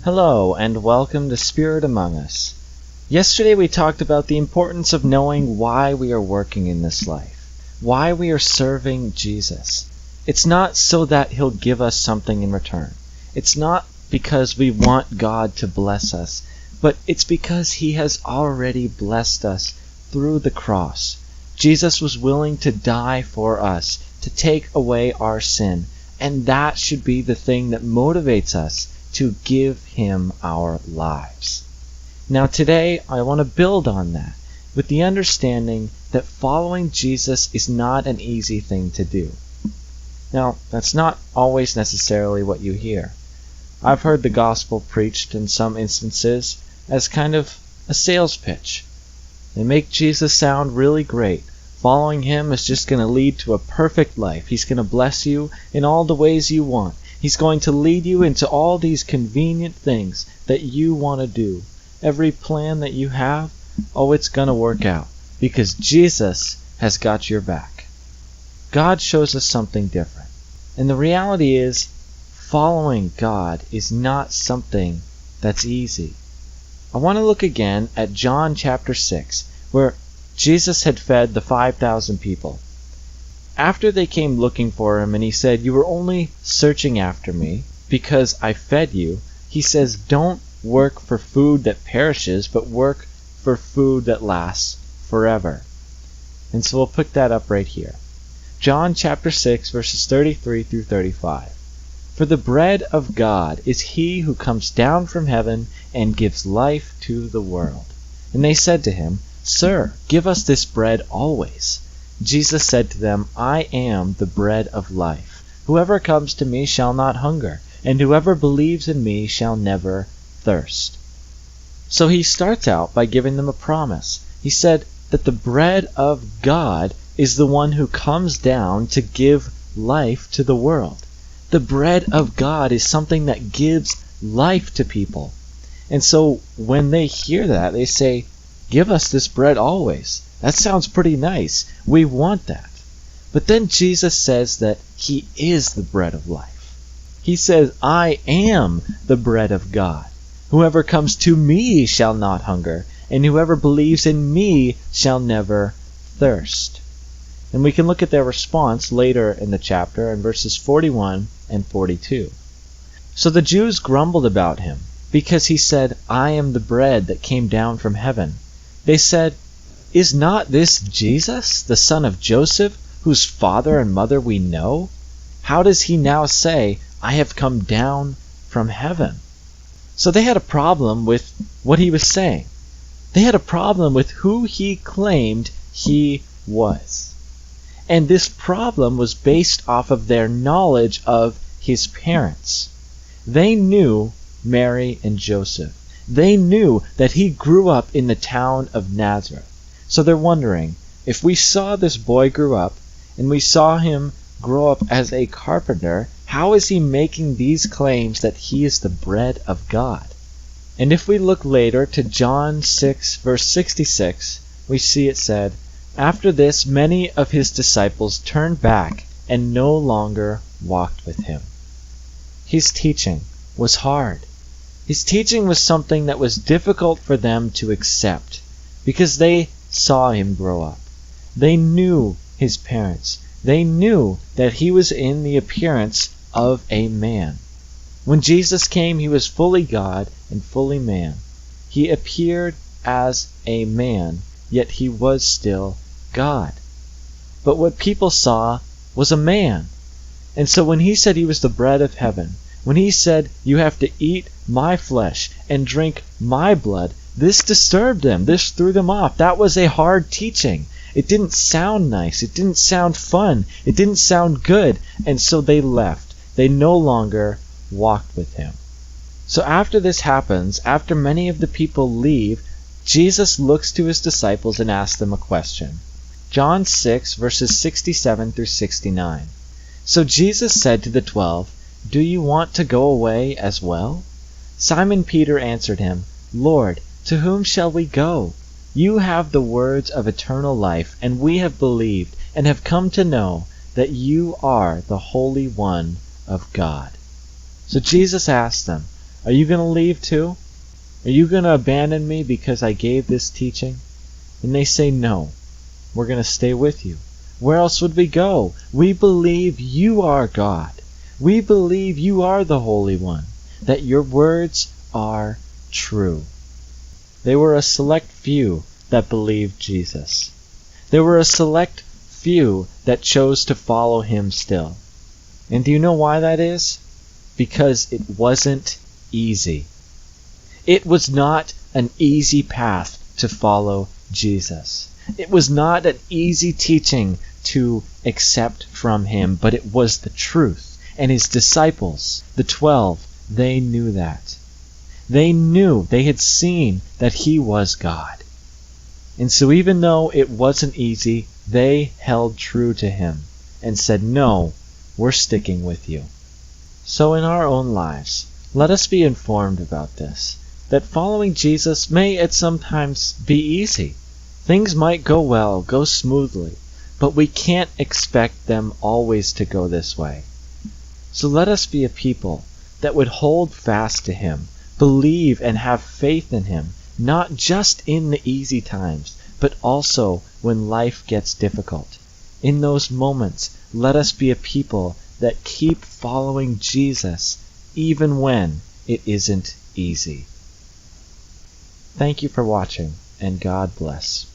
Hello, and welcome to Spirit Among Us. Yesterday we talked about the importance of knowing why we are working in this life, why we are serving Jesus. It's not so that He'll give us something in return. It's not because we want God to bless us, but it's because He has already blessed us through the cross. Jesus was willing to die for us, to take away our sin, and that should be the thing that motivates us to give Him our lives. Now today, I want to build on that with the understanding that following Jesus is not an easy thing to do. Now, that's not always necessarily what you hear. I've heard the gospel preached in some instances as kind of a sales pitch. They make Jesus sound really great. Following Him is just going to lead to a perfect life. He's going to bless you in all the ways you want. He's going to lead you into all these convenient things that you want to do. Every plan that you have, it's going to work out because Jesus has got your back. God shows us something different. And the reality is, following God is not something that's easy. I want to look again at John chapter 6, where Jesus had fed the 5,000 people. After they came looking for Him and He said, "You were only searching after me because I fed you," He says, "Don't work for food that perishes, but work for food that lasts forever." And so we'll pick that up right here. John chapter 6, verses 33 through 35. "For the bread of God is He who comes down from heaven and gives life to the world." And they said to Him, "Sir, give us this bread always." Jesus said to them, "I am the bread of life. Whoever comes to me shall not hunger, and whoever believes in me shall never thirst." So He starts out by giving them a promise. He said that the bread of God is the one who comes down to give life to the world. The bread of God is something that gives life to people. And so when they hear that, they say, "Give us this bread always." That sounds pretty nice. We want that. But then Jesus says that He is the bread of life. He says, "I am the bread of God. Whoever comes to me shall not hunger, and whoever believes in me shall never thirst." And we can look at their response later in the chapter in verses 41 and 42. "So the Jews grumbled about Him, because He said, 'I am the bread that came down from heaven.' They said, 'Is not this Jesus, the son of Joseph, whose father and mother we know? How does He now say, 'I have come down from heaven'?" So they had a problem with what He was saying. They had a problem with who He claimed He was. And this problem was based off of their knowledge of His parents. They knew Mary and Joseph. They knew that He grew up in the town of Nazareth. So they're wondering, if we saw this boy grow up, and we saw him grow up as a carpenter, how is He making these claims that He is the bread of God? And if we look later to John 6, verse 66, we see it said, "After this, many of His disciples turned back and no longer walked with Him." His teaching was hard. His teaching was something that was difficult for them to accept because they saw Him grow up. They knew His parents. They knew that He was in the appearance of a man. When Jesus came, He was fully God and fully man. He appeared as a man, yet He was still God. But what people saw was a man. And so when He said He was the bread of heaven, when He said, "You have to eat my flesh and drink my blood," this disturbed them. This threw them off. That was a hard teaching. It didn't sound nice. It didn't sound fun. It didn't sound good. And so they left. They no longer walked with Him. So after this happens, after many of the people leave, Jesus looks to His disciples and asks them a question. John 6, verses 67 through 69. "So Jesus said to the 12, 'Do you want to go away as well?' Simon Peter answered Him, 'Lord, to whom shall we go? You have the words of eternal life, and we have believed and have come to know that You are the Holy One of God.'" So Jesus asked them, Are you going to leave too? Are you going to abandon me because I gave this teaching? And they say, no, we're going to stay with you. Where else would we go? We believe you are God. We believe you are the Holy One, that your words are true. They were a select few that believed Jesus. There were a select few that chose to follow him still. And do you know why that is? Because it wasn't easy. It was not an easy path to follow Jesus. It was not an easy teaching to accept from him, but it was the truth. And his disciples, the 12, they knew that. They knew, they had seen that he was God. And so even though it wasn't easy, they held true to him and said, no, we're sticking with you. So in our own lives, let us be informed about this, that following Jesus may at sometimes be easy. Things might go well, go smoothly, but we can't expect them always to go this way. So let us be a people that would hold fast to him, believe and have faith in him, not just in the easy times, but also when life gets difficult. In those moments, let us be a people that keep following Jesus even when it isn't easy. Thank you for watching, and God bless.